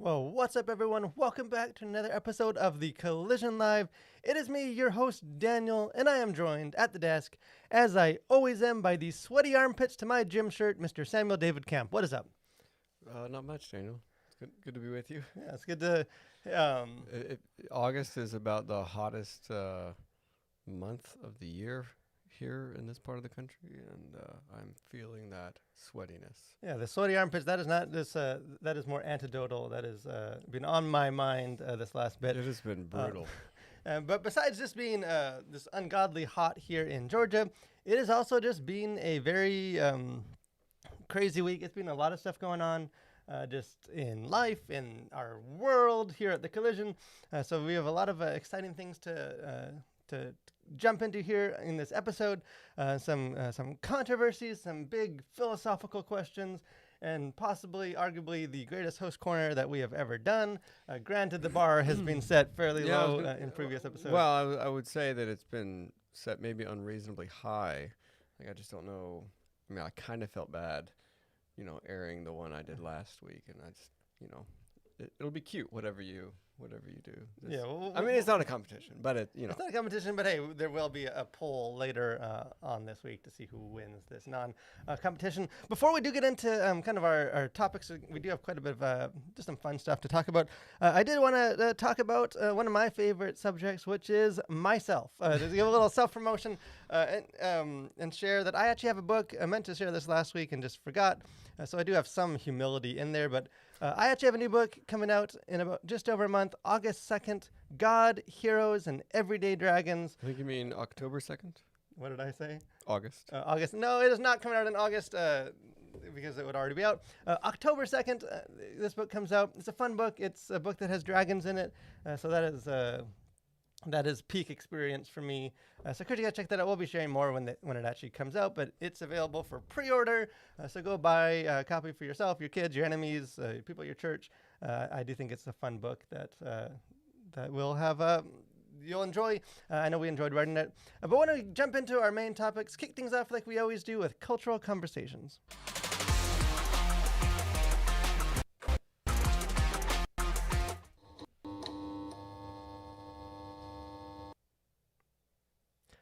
Well, what's up, everyone? Welcome back to another episode of the Collision Live. It is me, your host, Daniel, and I am joined at the desk, as I always am, by the sweaty armpits to my gym shirt, Mr. Samuel David Camp. What is up? Not much, Daniel. It's good to be with you. Yeah, it's good to. Um, August is about the hottest month of the year here in this part of the country, and I'm feeling that sweatiness. yeah, the sweaty armpits. That is not this. That is more antidotal. That has been on my mind this last bit. It has been brutal. But besides just being this ungodly hot here in Georgia, it has also just been a very crazy week. It's been a lot of stuff going on just in life, in our world here at the Collision. So we have a lot of exciting things to jump into here in this episode. Some controversies, some big philosophical questions, and possibly, arguably, the greatest host corner that we have ever done. Granted, the bar has been set fairly low in previous episodes. Well, I would say that it's been set maybe unreasonably high. Like, I just don't know. I mean, I kind of felt bad, airing the one I did last week, and I just, it'll be cute, whatever you do. Yeah, I mean, it's not a competition, but it's not a competition, but hey, there will be a poll later on this week to see who wins this non-competition. Before we do get into kind of our topics, we do have quite a bit of just some fun stuff to talk about. I did want to talk about one of my favorite subjects, which is myself. To give a little self-promotion and share that I actually have a book. I meant to share this last week and just forgot. So I do have some humility in there, but I actually have a new book coming out in about just over a month, August 2nd, God, Heroes, and Everyday Dragons. I think you mean October 2nd? What did I say? August. August. No, it is not coming out in August because it would already be out. October 2nd, this book comes out. It's a fun book. It's a book that has dragons in it. So that is peak experience for me. So could you guys check that out? We'll be sharing more when it actually comes out, but it's available for pre-order. So go buy a copy for yourself, your kids, your enemies, people at your church. I do think it's a fun book that will have you'll enjoy. I know we enjoyed writing it. But when we jump into our main topics, kick things off like we always do with cultural conversations.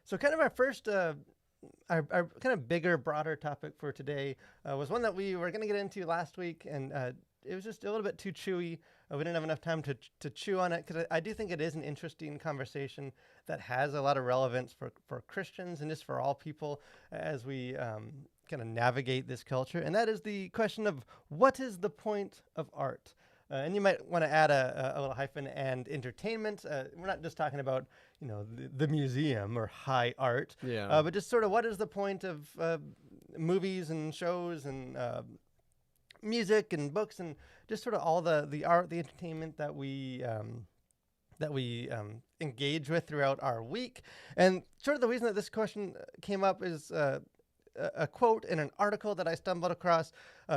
So kind of our first, our kind of bigger, broader topic for today was one that we were going to get into last week, and it was just a little bit too chewy. We didn't have enough time to chew on it, because I do think it is an interesting conversation that has a lot of relevance for Christians and just for all people as we kind of navigate this culture. And that is the question of, what is the point of art? And you might want to add a little hyphen and entertainment. We're not just talking about, the museum or high art, but just sort of what is the point of movies and shows and music and books and just sort of all the art, the entertainment that we engage with throughout our week. And sort of the reason that this question came up is a quote in an article that I stumbled across.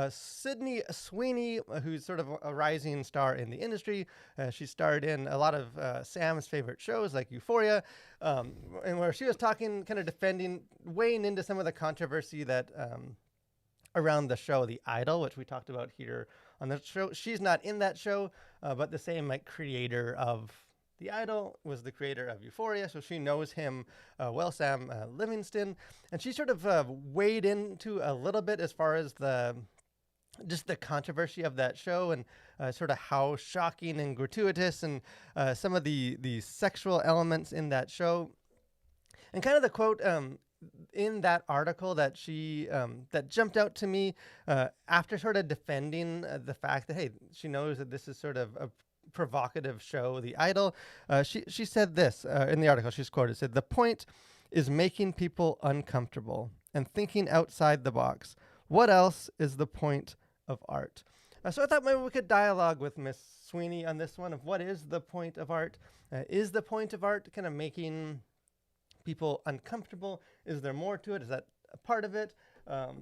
Sydney Sweeney, who's sort of a rising star in the industry. She starred in a lot of Sam's favorite shows like Euphoria, and where she was talking, kind of defending, weighing into some of the controversy that around the show The Idol, which we talked about here on the show. She's not in that show, but the same creator of The Idol was the creator of Euphoria, so she knows him well, Sam Livingston. And she sort of weighed into a little bit as far as the controversy of that show, and sort of how shocking and gratuitous and some of the sexual elements in that show. And kind of the quote in that article that she that jumped out to me after sort of defending the fact that, hey, she knows that this is sort of a provocative show, The Idol. She said this in the article. She's quoted, said, "The point is making people uncomfortable and thinking outside the box. What else is the point of art?" So I thought maybe we could dialogue with Miss Sweeney on this one of what is the point of art. Is the point of art kind of making people uncomfortable? Is there more to it? Is that a part of it? Why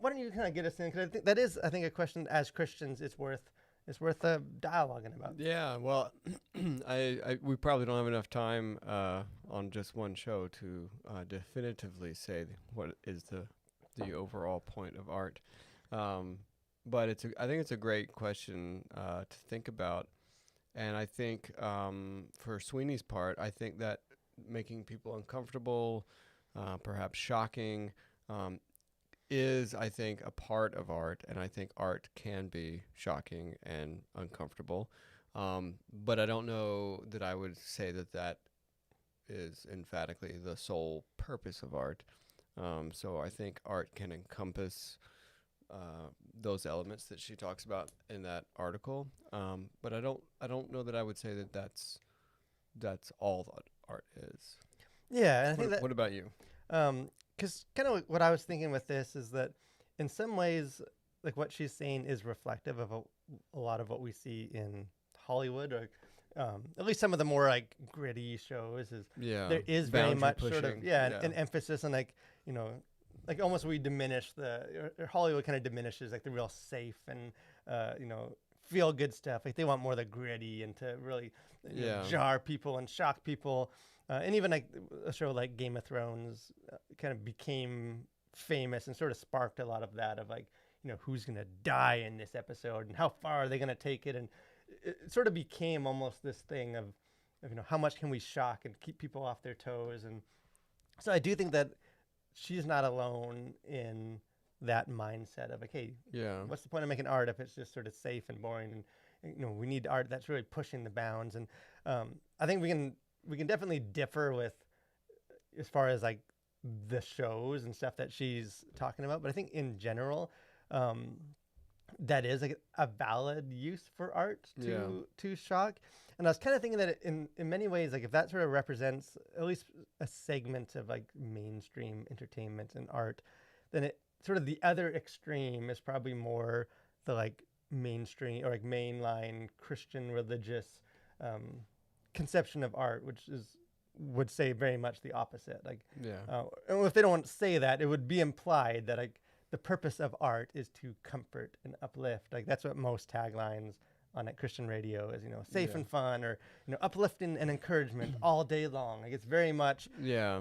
don't you kind of get us in? Because I think that is, a question as Christians it's worth dialoguing about. Yeah, well, we probably don't have enough time on just one show to definitively say what is the overall point of art. but I think it's a great question to think about. And I think for Sweeney's part, I think that making people uncomfortable, perhaps shocking, um, is, I think, a part of art. And I think art can be shocking and uncomfortable. But I don't know that I would say that that is emphatically the sole purpose of art. So I think art can encompass those elements that she talks about in that article. But I don't know that I would say that that's all that art is. Yeah, and I think that What about you? because kind of what I was thinking with this is that in some ways, like what she's saying is reflective of a lot of what we see in Hollywood, or at least some of the more like gritty shows. Is Yeah, there is very boundary much sort of pushing. an emphasis on like you know like almost we diminish or Hollywood kind of diminishes like the real safe and feel good stuff. Like they want more of the gritty and to really jar people and shock people. And even like a show like Game of Thrones kind of became famous and sort of sparked a lot of that of like, who's going to die in this episode and how far are they going to take it. And it sort of became almost this thing of how much can we shock and keep people off their toes. And so I do think that she's not alone in that mindset of like, hey, what's the point of making art if it's just sort of safe and boring? And we need art that's really pushing the bounds. And I think we can definitely differ with as far as like the shows and stuff that she's talking about. But I think in general, that is like a valid use for art to shock. And I was kind of thinking that in many ways, like if that sort of represents at least a segment of like mainstream entertainment and art, then it sort of the other extreme is probably more the like mainstream or like mainline Christian religious conception of art, which would say very much the opposite. Like, and if they don't say that, it would be implied that like the purpose of art is to comfort and uplift. Like that's what most taglines on like Christian radio is, safe and fun, or uplifting and encouragement all day long. Like it's very much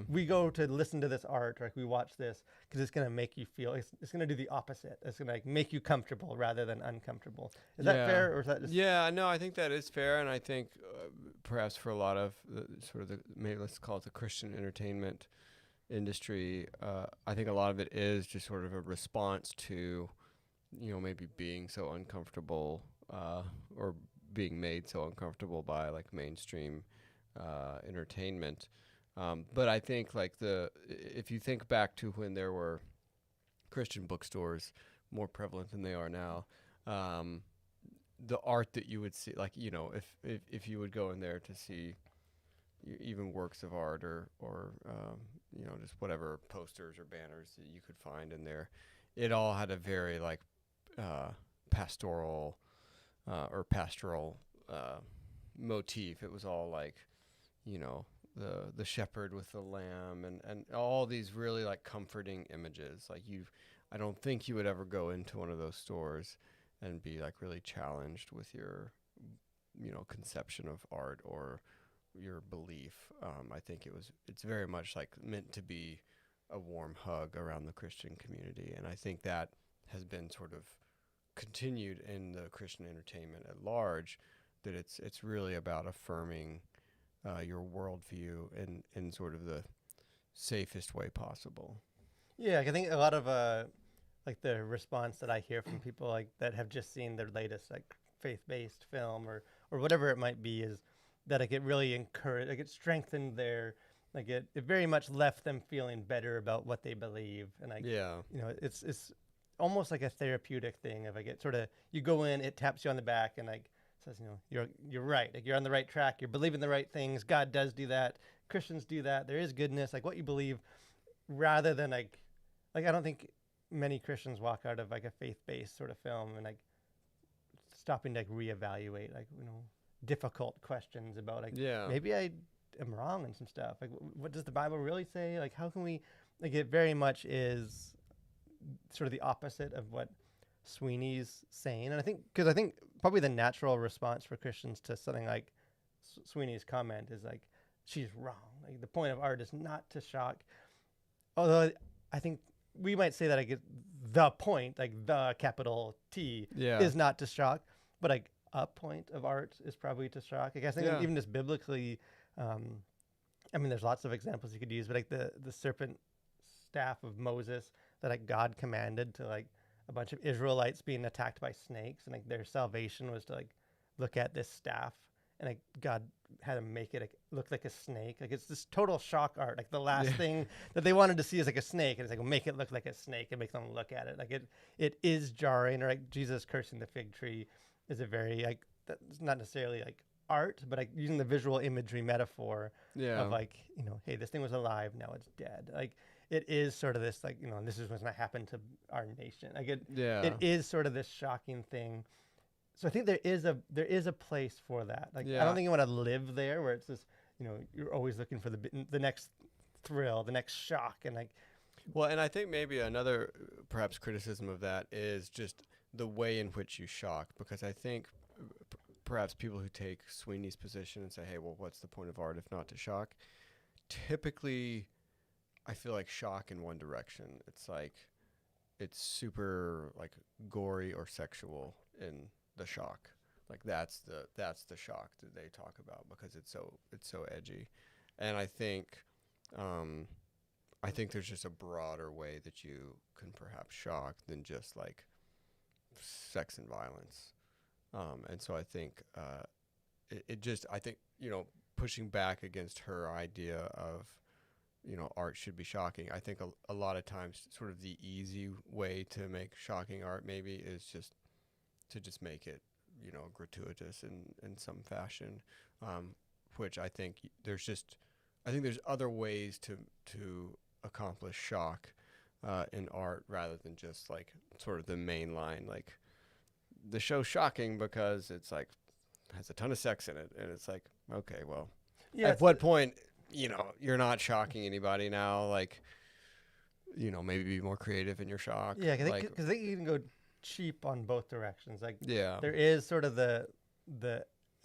we go to listen to this art, or like we watch this because it's gonna make you feel. It's gonna do the opposite. It's gonna like make you comfortable rather than uncomfortable. Is that fair, or is that just? Yeah, no, I think that is fair, and I think perhaps for a lot of maybe let's call it the Christian entertainment industry, I think a lot of it is just sort of a response to, maybe being so uncomfortable or being made so uncomfortable by like mainstream entertainment. But I think like if you think back to when there were Christian bookstores more prevalent than they are now, the art that you would see, like, if you would go in there to see even works of art or just whatever posters or banners that you could find in there, it all had a very like pastoral motif. It was all like, the shepherd with the lamb and all these really like comforting images. Like I don't think you would ever go into one of those stores and be like really challenged with your, conception of art or your belief. I think it's very much like meant to be a warm hug around the Christian community. And I think that has been sort of continued in the Christian entertainment at large, that it's really about affirming your worldview in sort of the safest way possible. Yeah, I think a lot of like the response that I hear from people like that have just seen their latest like faith-based film or whatever it might be is that like it really encouraged, like it strengthened their, like it very much left them feeling better about what they believe. And like, it's almost like a therapeutic thing of like it sort of, you go in, it taps you on the back and like says, you're right. Like you're on the right track. You're believing the right things. God does do that. Christians do that. There is goodness, like what you believe, rather than like I don't think many Christians walk out of like a faith-based sort of film and like stopping to like reevaluate like, difficult questions about like, maybe I am wrong in some stuff. Like what does the Bible really say? Like how can we, like it very much is sort of the opposite of what Sweeney's saying. And I think probably the natural response for Christians to something like Sweeney's comment is like, she's wrong. Like the point of art is not to shock. Although I think we might say that like the point, like the capital T, Yeah. is not to shock, but like a point of art is probably to shock. I guess Yeah. even just biblically, I mean, there's lots of examples you could use, but like the serpent staff of Moses that like God commanded to like a bunch of Israelites being attacked by snakes, and like their salvation was to like look at this staff, and like God had to make it like, look like a snake. Like it's this total shock art. Like the last Yeah. thing that they wanted to see is like a snake, and it's like, well, make it look like a snake and make them look at it. Like it is jarring. Or like Jesus cursing the fig tree is a very like that's not necessarily like art, but like using the visual imagery metaphor Yeah. of like, hey, this thing was alive, now it's dead. Like it is sort of this like, and this is what's not happened to our nation. Like it Yeah. is sort of this shocking thing. So I think there is a place for that. Like I Yeah. don't think you want to live there where it's this, you're always looking for the next thrill, the next shock, and like Well, and I think maybe another perhaps criticism of that is just the way in which you shock, because I think perhaps people who take Sweeney's position and say, hey, well, what's the point of art if not to shock? Typically, I feel like shock in one direction. It's like it's super like gory or sexual in the shock. Like that's the shock that they talk about because it's so edgy. And I think there's just a broader way that you can perhaps shock than just like sex and violence. And so I think I think, pushing back against her idea of, art should be shocking. I think a lot of times sort of the easy way to make shocking art maybe is just to just make it, gratuitous in some fashion, which I think there's other ways to accomplish shock in art rather than just like sort of the main line, like the show's shocking because it's like has a ton of sex in it, and it's like, okay, well, yeah, at what point, you're not shocking anybody now, like, maybe be more creative in your shock. yeah, like, because they can go cheap on both directions. Like yeah, there is sort of the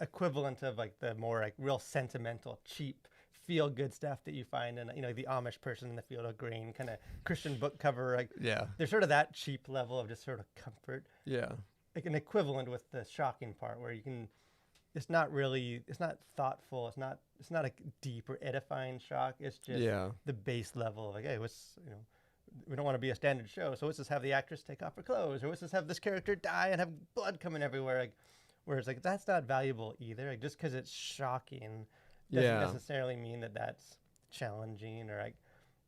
equivalent of like the more like real sentimental, cheap, feel good stuff that you find in the Amish person in the field of grain kind of Christian book cover. Like yeah, there's sort of that cheap level of just sort of comfort. yeah, Like an equivalent with the shocking part where you can. It's not thoughtful. It's not a deep or edifying shock. It's just the base level of like, hey, we don't want to be a standard show, so let's just have the actress take off her clothes, or let's just have this character die and have blood coming everywhere. Like, whereas like that's not valuable either. Like just because it's shocking doesn't necessarily mean that that's challenging or like.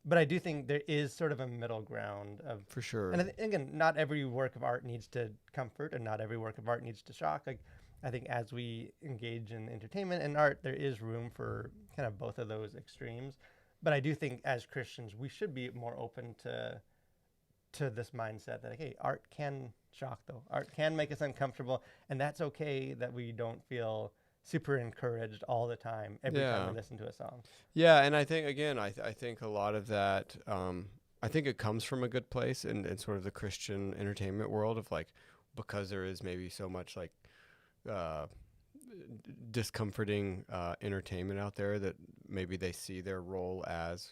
But I do think there is sort of a middle ground of for sure. And again, not every work of art needs to comfort, and not every work of art needs to shock. Like I think as we engage in entertainment and art, there is room for kind of both of those extremes. But I do think as Christians, we should be more open to this mindset that, like, hey, art can shock, though. Art can make us uncomfortable, and that's okay that we don't feel super encouraged all the time every time we listen to a song. Yeah, and I think, again, I think a lot of that, I think it comes from a good place in sort of the Christian entertainment world of, like, because there is maybe so much, like, discomforting entertainment out there that maybe they see their role as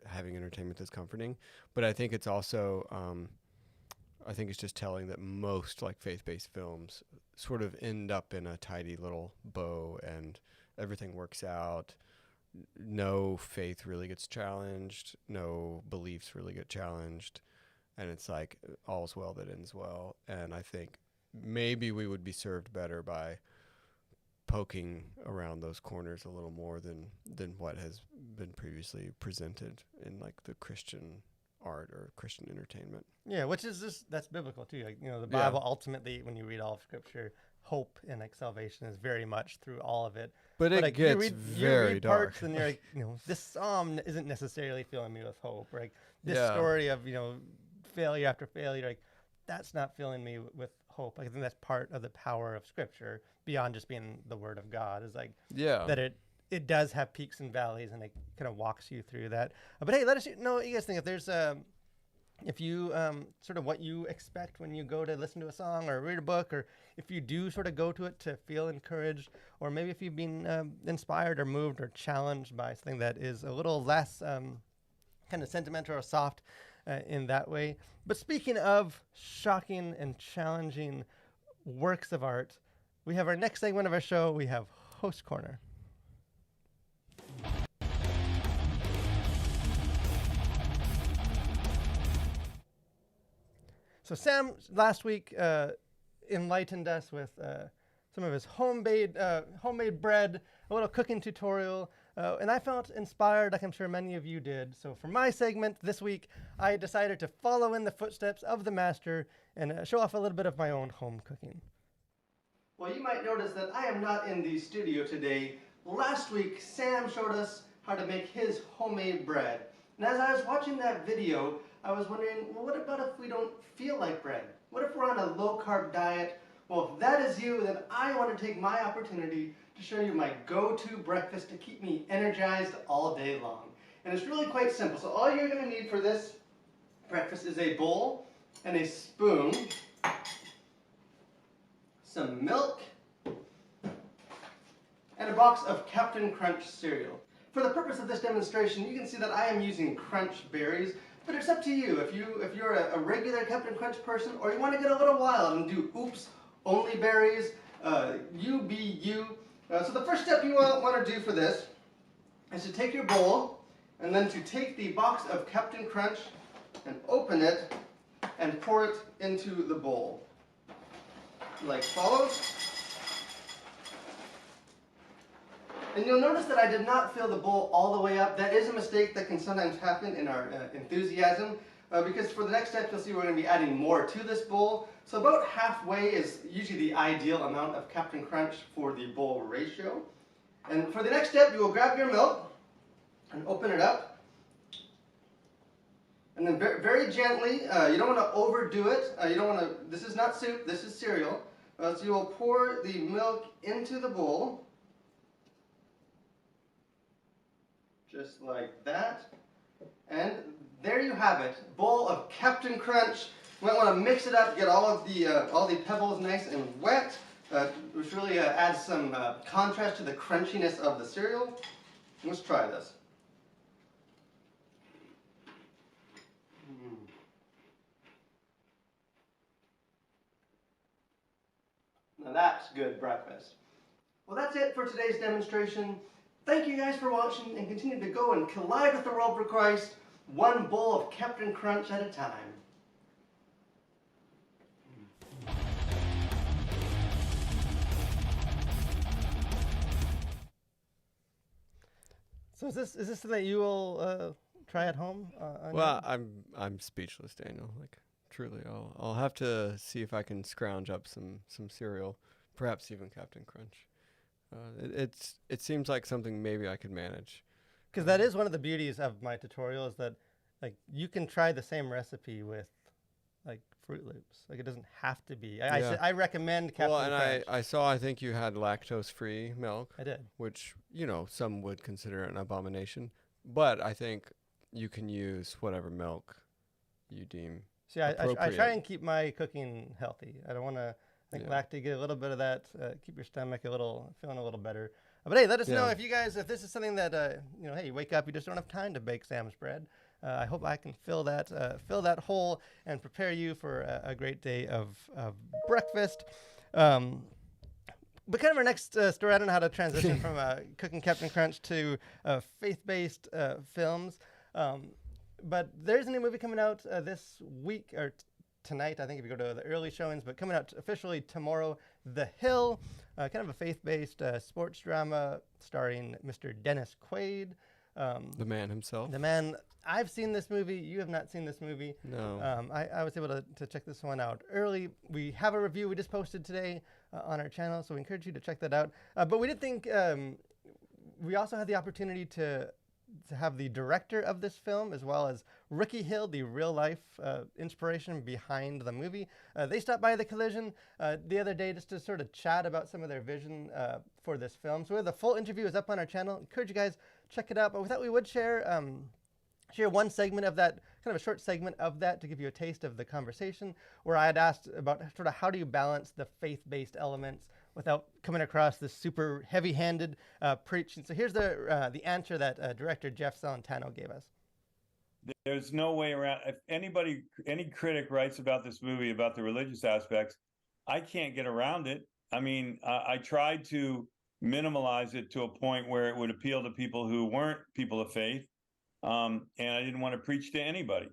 having entertainment that's comforting. But I think it's also I think it's just telling that most like faith-based films sort of end up in a tidy little bow and everything works out. No faith really gets challenged, no beliefs really get challenged, and it's like all's well that ends well. And I think maybe we would be served better by poking around those corners a little more than what has been previously presented in like the Christian art or Christian entertainment. Yeah, which is just that's biblical too. Like the Bible ultimately, when you read all of Scripture, hope and like salvation is very much through all of it. But it like, gets you read dark. Parts and you're like, this psalm isn't necessarily filling me with hope. Or like this story of failure after failure, like that's not filling me with hope. I think that's part of the power of Scripture beyond just being the Word of God. Is like that it does have peaks and valleys, and it kind of walks you through that. But hey, let us know what you guys think. If there's if you sort of what you expect when you go to listen to a song or read a book, or if you do sort of go to it to feel encouraged, or maybe if you've been inspired or moved or challenged by something that is a little less kind of sentimental or soft. in that way. But speaking of shocking and challenging works of art, we have our next segment of our show. We have Host Corner. So Sam last week enlightened us with some of his homemade bread, a little cooking tutorial, and I felt inspired, like I'm sure many of you did. So for my segment this week, I decided to follow in the footsteps of the master and show off a little bit of my own home cooking. Well, you might notice that I am not in the studio today. Last week, Sam showed us how to make his homemade bread. And as I was watching that video, I was wondering, well, what about if we don't feel like bread? What if we're on a low-carb diet? Well, if that is you, then I want to take my opportunity to show you my go-to breakfast to keep me energized all day long. And it's really quite simple. So all you're going to need for this breakfast is a bowl and a spoon, some milk, and a box of Captain Crunch cereal. For the purpose of this demonstration, you can see that I am using Crunch berries, but it's up to you. If you're a regular Captain Crunch person, or you want to get a little wild and do oops, only berries, you be you. So the first step you want to do for this is to take your bowl and then to take the box of Captain Crunch and open it and pour it into the bowl. Like follows. And you'll notice that I did not fill the bowl all the way up. That is a mistake that can sometimes happen in our enthusiasm, because for the next step you'll see we're going to be adding more to this bowl. So about halfway is usually the ideal amount of Captain Crunch for the bowl ratio. And for the next step, you will grab your milk and open it up. And then very gently, you don't want to overdo it. You don't want to. This is not soup. This is cereal. So you will pour the milk into the bowl, just like that. And there you have it, bowl of Captain Crunch. You might want to mix it up, get all the pebbles nice and wet, which really adds some contrast to the crunchiness of the cereal. Let's try this. Now that's good breakfast. Well, that's it for today's demonstration. Thank you guys for watching, and continue to go and collide with the world for Christ, one bowl of Captain Crunch at a time. So is this something that you will try at home? Well, I'm speechless, Daniel. Like truly, I'll have to see if I can scrounge up some cereal, perhaps even Captain Crunch. It seems like something maybe I could manage. Because that is one of the beauties of my tutorial, is that like you can try the same recipe with like Fruit Loops. Like it doesn't have to be. I recommend Captain Crunch. Well, and I think you had lactose-free milk. I did. Which, some would consider an abomination. But I think you can use whatever milk you deem appropriate. I try and keep my cooking healthy. I don't want to lactate, get a little bit of that, keep your stomach feeling a little better. But hey, let us know if this is something that, hey, you wake up, you just don't have time to bake Sam's bread. I hope I can fill that hole and prepare you for a great day of breakfast. But kind of our next story, I don't know how to transition from cooking Captain Crunch to faith-based films. But there's a new movie coming out this week, or tonight, I think, if you go to the early showings, but coming out officially tomorrow, The Hill, kind of a faith-based sports drama starring Mr. Dennis Quaid. The man himself. The man. I've seen this movie. You have not seen this movie. No. I was able to check this one out early. We have a review we just posted today on our channel, so we encourage you to check that out. But we did think we also had the opportunity to have the director of this film, as well as Ricky Hill, the real-life inspiration behind the movie. They stopped by the Collision the other day just to sort of chat about some of their vision for this film. So the full interview is up on our channel. Encourage you guys, check it out. But we thought we would share one segment of that, kind of a short segment of that, to give you a taste of the conversation, where I had asked about sort of how do you balance the faith-based elements without coming across this super heavy-handed preaching. So here's the answer that director Jeff Celentano gave us. There's no way around. If any critic writes about this movie about the religious aspects, I can't get around it. I mean, I tried to minimalize it to a point where it would appeal to people who weren't people of faith, and I didn't want to preach to anybody.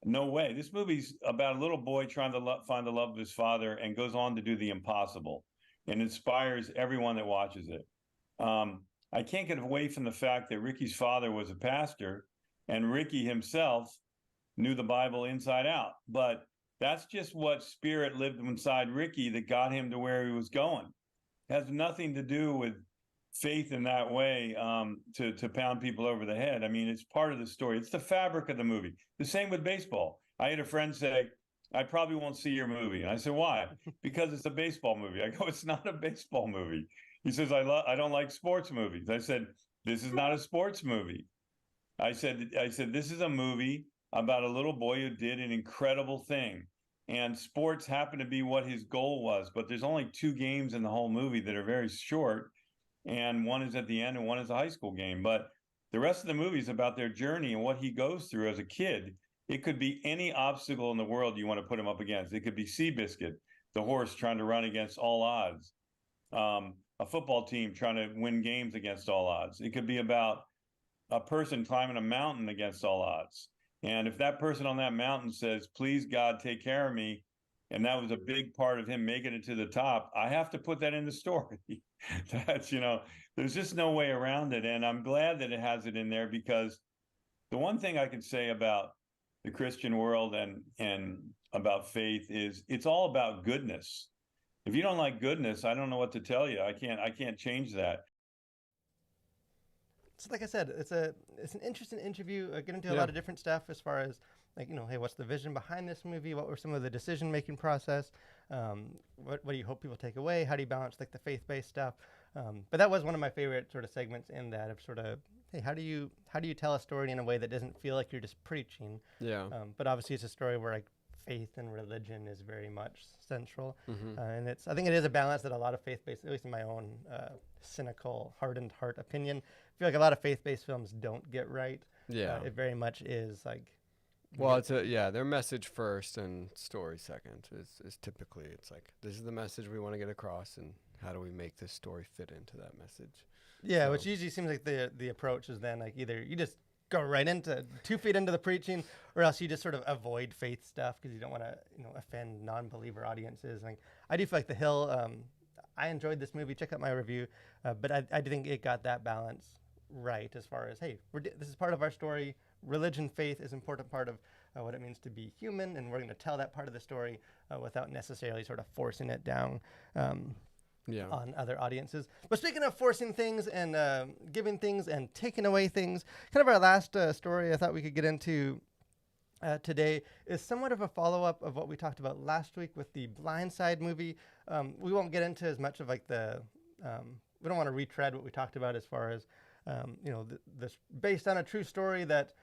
No way. This movie's about a little boy trying to find the love of his father and goes on to do the impossible and inspires everyone that watches it. I can't get away from the fact that Ricky's father was a pastor and Ricky himself knew the Bible inside out. But that's just what spirit lived inside Ricky that got him to where he was going. It has nothing to do with faith in that way, to pound people over the head. I mean, it's part of the story. It's the fabric of the movie. The same with baseball. I had a friend say, I probably won't see your movie. And I said, why? Because it's a baseball movie. I go, it's not a baseball movie. He says, I don't like sports movies. I said, this is not a sports movie. I said, this is a movie about a little boy who did an incredible thing. And sports happened to be what his goal was. But there's only 2 games in the whole movie that are very short. And one is at the end and one is a high school game. But the rest of the movie is about their journey and what he goes through as a kid. It could be any obstacle in the world you want to put him up against. It could be Seabiscuit, the horse trying to run against all odds. A football team trying to win games against all odds. It could be about a person climbing a mountain against all odds. And if that person on that mountain says, please, God, take care of me, and that was a big part of him making it to the top, I have to put that in the story. That's, there's just no way around it. And I'm glad that it has it in there, because the one thing I could say about the Christian world and about faith is it's all about goodness. If you don't like goodness, I don't know what to tell you. I can't change that. So like I said, it's an interesting interview. Get into a lot of different stuff as far as like, hey, what's the vision behind this movie? What were some of the decision making process? What do you hope people take away? How do you balance like the faith based stuff? But that was one of my favorite sort of segments in that of sort of, hey, how do you tell a story in a way that doesn't feel like you're just preaching? Yeah. But obviously it's a story where like faith and religion is very much central. Mm-hmm. And I think it is a balance that a lot of faith-based, at least in my own cynical, hardened heart opinion, I feel like a lot of faith-based films don't get right. Yeah. It very much is like... Well, their message first and story second is typically, it's like, this is the message we want to get across, and how do we make this story fit into that message? Yeah, which usually seems like the approach is then like either you just go right into 2 feet into the preaching, or else you just sort of avoid faith stuff because you don't want to offend non-believer audiences. Like I do feel like The Hill, I enjoyed this movie. Check out my review, but I do think it got that balance right as far as, hey, this is part of our story. Religion, faith is an important part of what it means to be human, and we're going to tell that part of the story without necessarily sort of forcing it down on other audiences. But speaking of forcing things and giving things and taking away things, kind of our last story I thought we could get into today is somewhat of a follow-up of what we talked about last week with the Blind Side movie. We won't get into as much of like we don't want to retread what we talked about as far as this based on a true story that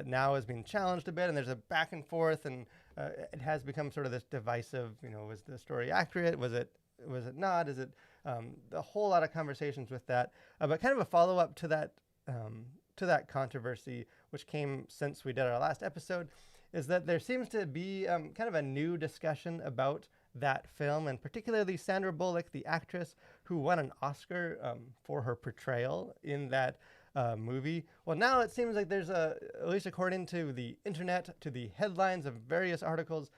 now is being challenged a bit, and there's a back and forth, and it has become sort of this divisive, was the story accurate? Was it not? Is it a whole lot of conversations with that, but kind of a follow-up to that controversy, which came since we did our last episode, is that there seems to be kind of a new discussion about that film, and particularly Sandra Bullock, the actress who won an Oscar for her portrayal in that movie. Well, now it seems like there's at least according to the internet, to the headlines of various articles,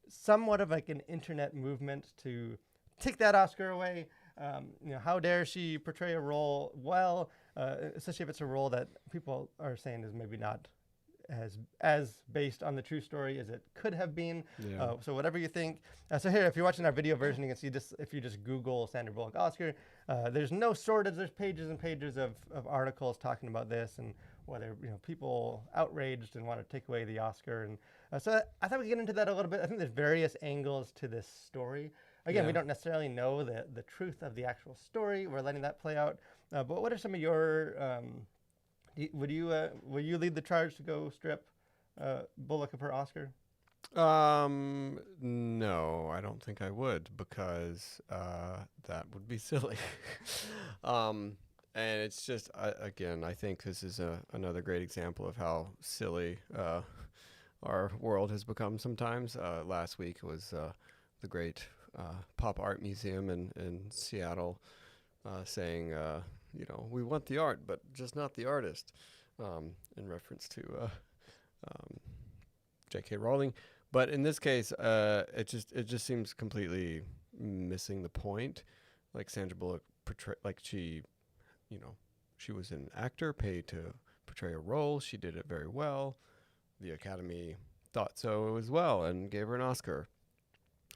somewhat of like an internet movement to take that Oscar away. How dare she portray a role well, especially if it's a role that people are saying is maybe not as based on the true story as it could have been. Yeah. So whatever you think. So here, if you're watching our video version, you can see this. If you just Google Sandra Bullock Oscar, there's no shortage. There's pages and pages of articles talking about this and whether people outraged and want to take away the Oscar. And so I thought we could get into that a little bit. I think there's various angles to this story. Again, we don't necessarily know the truth of the actual story. We're letting that play out. But what are some of your will you lead the charge to go strip Bullock of her Oscar? No, I don't think I would, because that would be silly. And it's just, again, I think this is another great example of how silly our world has become sometimes. Last week was the great pop art museum in Seattle saying, we want the art, but just not the artist, in reference to J.K. Rowling. But in this case, it just seems completely missing the point. Like Sandra Bullock she was an actor paid to portray a role. She did it very well. The Academy thought so as well and gave her an Oscar.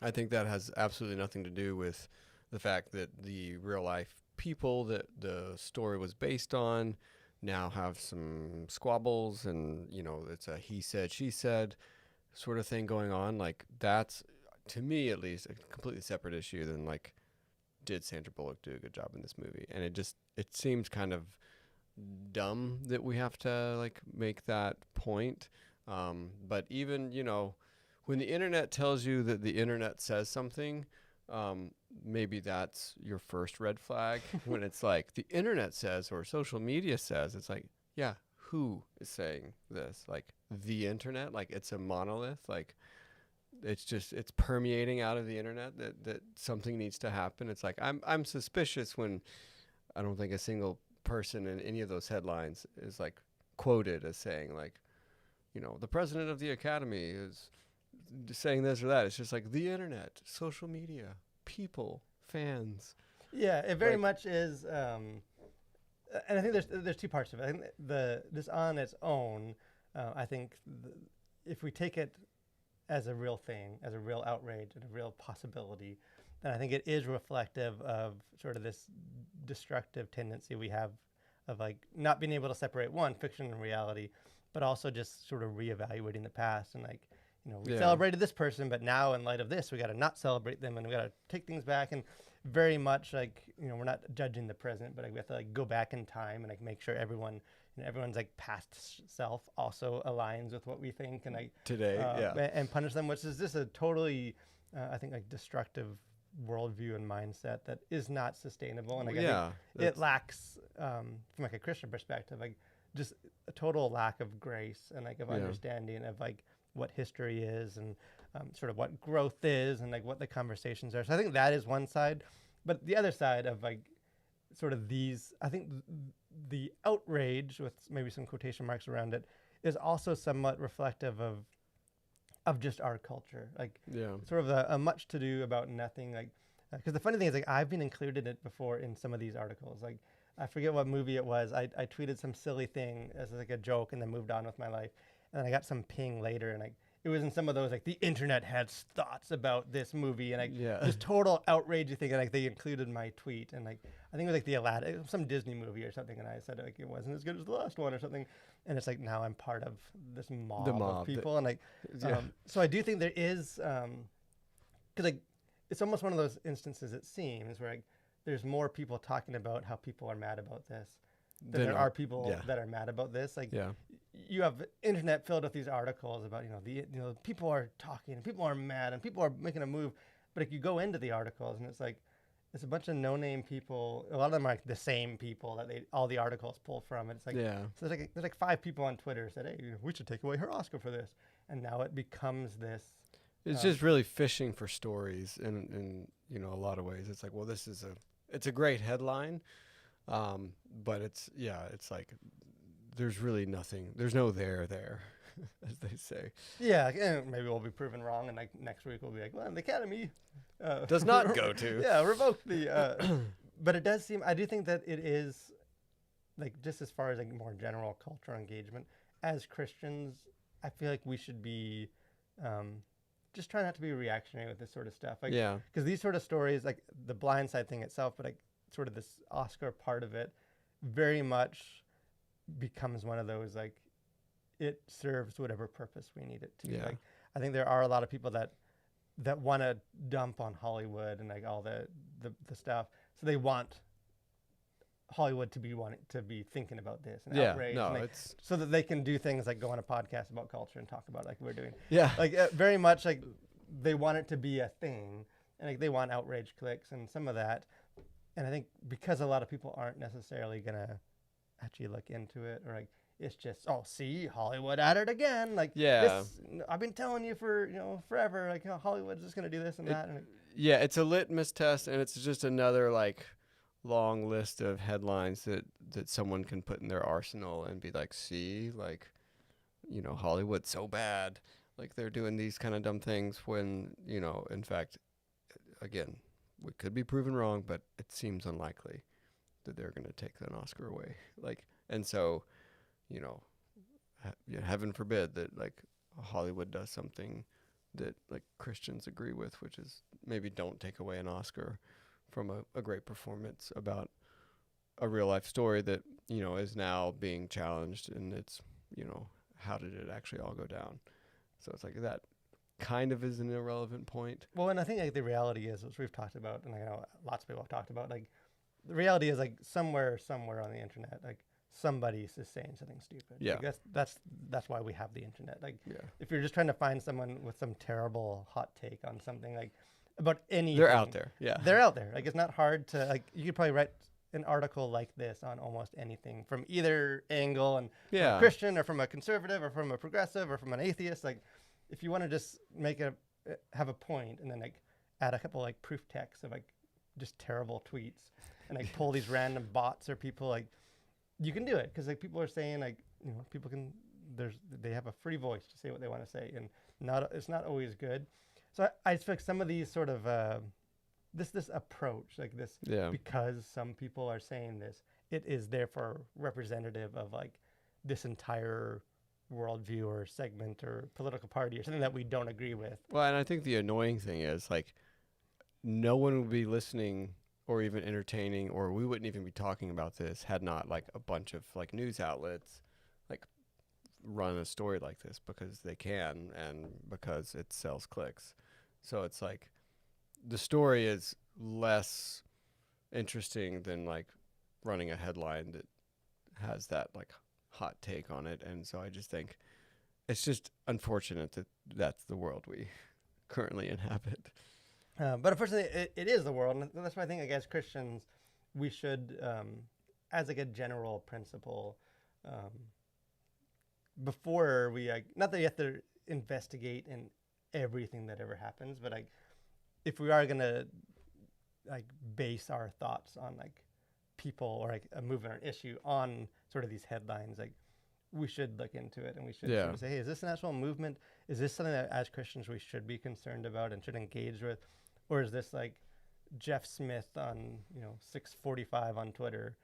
I think that has absolutely nothing to do with the fact that the real life people that the story was based on now have some squabbles, and it's a he said, she said sort of thing going on. Like, that's, to me at least, a completely separate issue than like, did Sandra Bullock do a good job in this movie? And it seems kind of dumb that we have to like make that point. But even, when the internet tells you that the internet says something, maybe that's your first red flag. When it's like the internet says or social media says, it's like, yeah, who is saying this? Like the internet, like it's a monolith, like it's permeating out of the internet that something needs to happen. It's like I'm suspicious when I don't think a single person in any of those headlines is like quoted as saying like, the president of the Academy is saying this or that. It's just like the internet, social media, people, fans. Yeah, it very much is. And I think there's two parts of it. I think this on its own, I think if we take it as a real thing, as a real outrage and a real possibility, then I think it is reflective of sort of this destructive tendency we have of like not being able to separate fiction and reality, but also just sort of reevaluating the past and like, we celebrated this person, but now in light of this, we got to not celebrate them and we got to take things back. And very much like, we're not judging the present, but like, we have to like go back in time and like make sure everyone's like past self also aligns with what we think and like today, and punish them, which is just a totally, I think like destructive worldview and mindset that is not sustainable. And like, I think it lacks, from like a Christian perspective, like just a total lack of grace and like of understanding of like what history is and sort of what growth is and like what the conversations are. So I think that is one side, but the other side of like sort of these, I think the outrage with maybe some quotation marks around it is also somewhat reflective of just our culture. Like sort of a much to do about nothing. Like, because the funny thing is like I've been included in it before in some of these articles. Like I forget what movie it was. I tweeted some silly thing as like a joke and then moved on with my life. And then I got some ping later and like, it was in some of those, like the internet has thoughts about this movie and like just total outrage thing. And like they included my tweet and like, I think it was like the Aladdin, some Disney movie or something. And I said like, it wasn't as good as the last one or something. And it's like, now I'm part of this mob of people. And like, so I do think there is, cause like, it's almost one of those instances it seems where like, there's more people talking about how people are mad about this than there are people that are mad about this. Like you have internet filled with these articles about, people are talking and people are mad and people are making a move. But if you go into the articles and it's like, it's a bunch of no-name people. A lot of them are like the same people that all the articles pull from. It's like, so there's like 5 people on Twitter said, hey, we should take away her Oscar for this. And now it becomes this. It's just really fishing for stories in a lot of ways. It's like, well, it's a great headline. But it's like, there's really nothing. There's no there, as they say. Yeah, and maybe we'll be proven wrong, and like next week we'll be like, well, the Academy does not go to. Revoke the. But it does seem. I do think that it is, like, just as far as like more general cultural engagement as Christians, I feel like we should be, just try not to be reactionary with this sort of stuff. Like, because these sort of stories, like the Blind Side thing itself, but like sort of this Oscar part of it, very much becomes one of those like it serves whatever purpose we need it to. Like I think there are a lot of people that want to dump on Hollywood and like all the stuff, so they want Hollywood to be thinking about this and outrage, and so that they can do things like go on a podcast about culture and talk about it like we're doing. Like very much like they want it to be a thing, and like they want outrage clicks and some of that. And I think because a lot of people aren't necessarily gonna actually look into it, or like it's just, oh, see, Hollywood at it again. Like, Yeah. I've been telling you for forever. Like, Hollywood's just gonna do this and that. And Yeah, it's a litmus test, and it's just another like long list of headlines that someone can put in their arsenal and be like, see, like, Hollywood's so bad, like they're doing these kind of dumb things when, in fact, again, we could be proven wrong, but it seems unlikely that they're going to take an Oscar away. Like, and so, heaven forbid that like Hollywood does something that like Christians agree with, which is maybe don't take away an Oscar from a great performance about a real life story that, is now being challenged, and it's, how did it actually all go down? So it's like that kind of is an irrelevant point. well, and I think like the reality is, as we've talked about, and I know lots of people have talked about, like the reality is like somewhere on the internet, like somebody's just saying something stupid. Yeah. Like, that's why we have the internet. Like, Yeah. if you're just trying to find someone with some terrible hot take on something, like about anything, They're out there. Yeah. They're out there. Like, it's not hard to, like, you could probably write an article like this on almost anything from either angle, and from a Christian or from a conservative or from a progressive or from an atheist. Like, if you want to just have a point and then like add a couple like proof texts of like just terrible tweets and like pull these random bots or people, like, you can do it, because like people are saying, like, people can, they have a free voice to say what they want to say, and it's not always good. So I just feel like some of these sort of this approach, like this, because some people are saying this, it is therefore representative of like this entire worldview or segment or political party or something that we don't agree with. Well, and I think the annoying thing is like no one would be listening or even entertaining, or we wouldn't even be talking about this had not like a bunch of like news outlets like run a story like this, because they can and because it sells clicks. So it's like the story is less interesting than like running a headline that has that like hot take on it. And so I just think it's just unfortunate that that's the world we currently inhabit. But unfortunately, it is the world, and that's why I think, like, as Christians, we should, as like a general principle, before we, like, not that you have to investigate in everything that ever happens, but like, if we are gonna like base our thoughts on like people or like a movement or an issue on sort of these headlines, like, we should look into it, and we should sort of say, hey, is this an actual movement? Is this something that as Christians we should be concerned about and should engage with? Or is this like Jeff Smith on, 6:45 on Twitter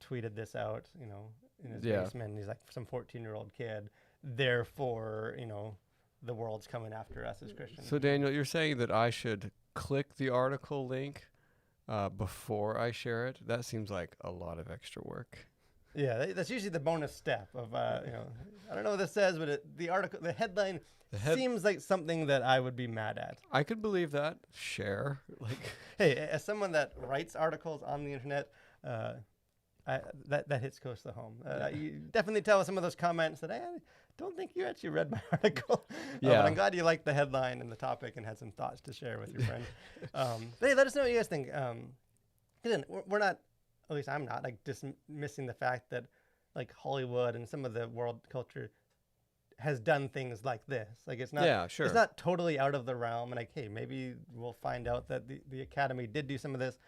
tweeted this out, in his basement, and he's like some 14-year-old kid. Therefore, the world's coming after us as Christians. So Daniel, you're saying that I should click the article link before I share it? That seems like a lot of extra work. Yeah, that's usually the bonus step of, I don't know what this says, but the headline seems like something that I would be mad at. I could believe that. Share. Like, hey, as someone that writes articles on the internet, that hits close to home. You definitely tell some of those comments that I don't think you actually read my article. But I'm glad you liked the headline and the topic and had some thoughts to share with your friend. But hey, let us know what you guys think. Again, we're not, at least I'm not, like, dismissing the fact that like Hollywood and some of the world culture has done things like this. Like, it's not, it's not totally out of the realm. And like, hey, maybe we'll find out that the Academy did do some of this.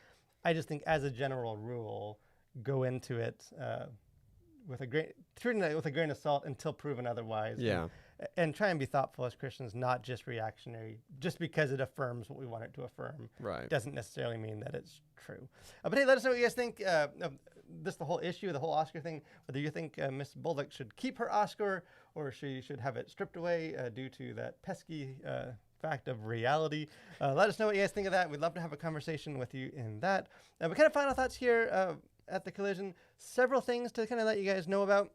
I just think, as a general rule, go into it treating it with a grain of salt until proven otherwise. Yeah. And try and be thoughtful as Christians, not just reactionary. Just because it affirms what we want it to affirm, doesn't necessarily mean that it's true. But hey, let us know what you guys think of the whole issue, the whole Oscar thing. Whether you think Miss Bullock should keep her Oscar or she should have it stripped away due to that pesky fact of reality. Let us know what you guys think of that. We'd love to have a conversation with you in that. But kind of final thoughts here at the Collision. Several things to kind of let you guys know about.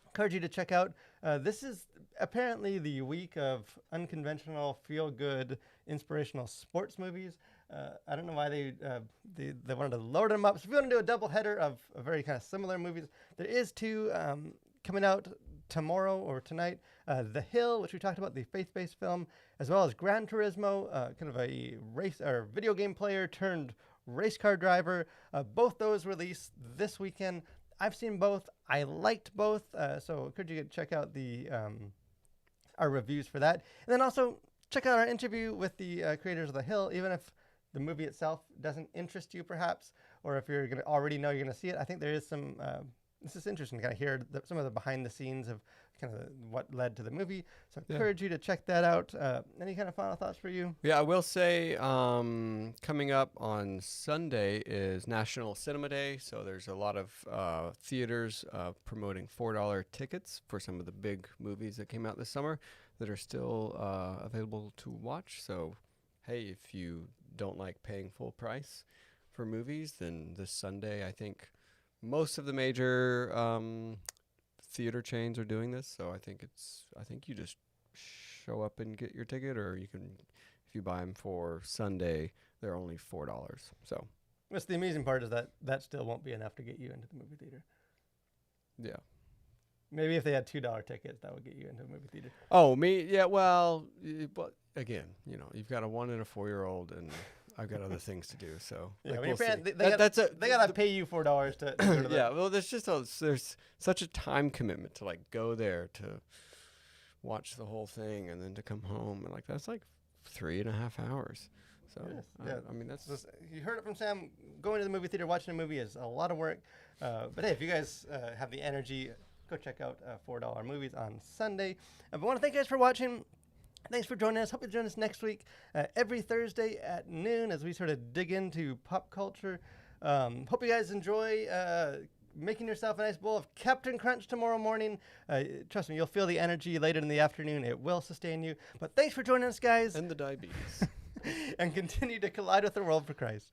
Encourage you to check out. This is apparently the week of unconventional, feel-good, inspirational sports movies. I don't know why they wanted to load them up. So if you want to do a double header of very kind of similar movies, there is two coming out tomorrow or tonight. The Hill, which we talked about, the faith-based film, as well as Gran Turismo, kind of a race or video game player turned Race Car Driver. Both those released this weekend. I've seen both. I liked both, so I encourage you to check out our reviews for that. And then also check out our interview with the creators of The Hill, even if the movie itself doesn't interest you perhaps, or if you're going to already know you're going to see it. I think there is some, this is interesting to kind of hear some of the behind the scenes of kind of what led to the movie. So I encourage you to check that out. Any kind of final thoughts for you? Yeah, I will say coming up on Sunday is National Cinema Day. So there's a lot of theaters promoting $4 tickets for some of the big movies that came out this summer that are still available to watch. So, hey, if you don't like paying full price for movies, then this Sunday, I think most of the major theater chains are doing this. So I think you just show up and get your ticket, or you can, if you buy them for Sunday, they're only $4. So What's the amazing part is that still won't be enough to get you into the movie theater. yeah. Maybe if they had $2 tickets, that would get you into a movie theater. Oh, me? Yeah. Well, but again, you've got a 1 and a 4-year-old, and I've got other things to do. So Yeah, like, when we'll you're paying, see. they gotta pay you $4 to go to the. Yeah. Well, there's such a time commitment to like go there to watch the whole thing and then to come home, and like that's like 3.5 hours. So Yes, yeah. I mean that's So you heard it from Sam. Going to the movie theater, watching a movie is a lot of work. But hey, if you guys have the energy, go check out $4 movies on Sunday. But I want to thank you guys for watching. Thanks for joining us. Hope you join us next week every Thursday at noon as we sort of dig into pop culture. Hope you guys enjoy making yourself a nice bowl of Captain Crunch tomorrow morning. Trust me, you'll feel the energy later in the afternoon. It will sustain you. But thanks for joining us, guys. and the diabetes. And continue to collide with the world for Christ.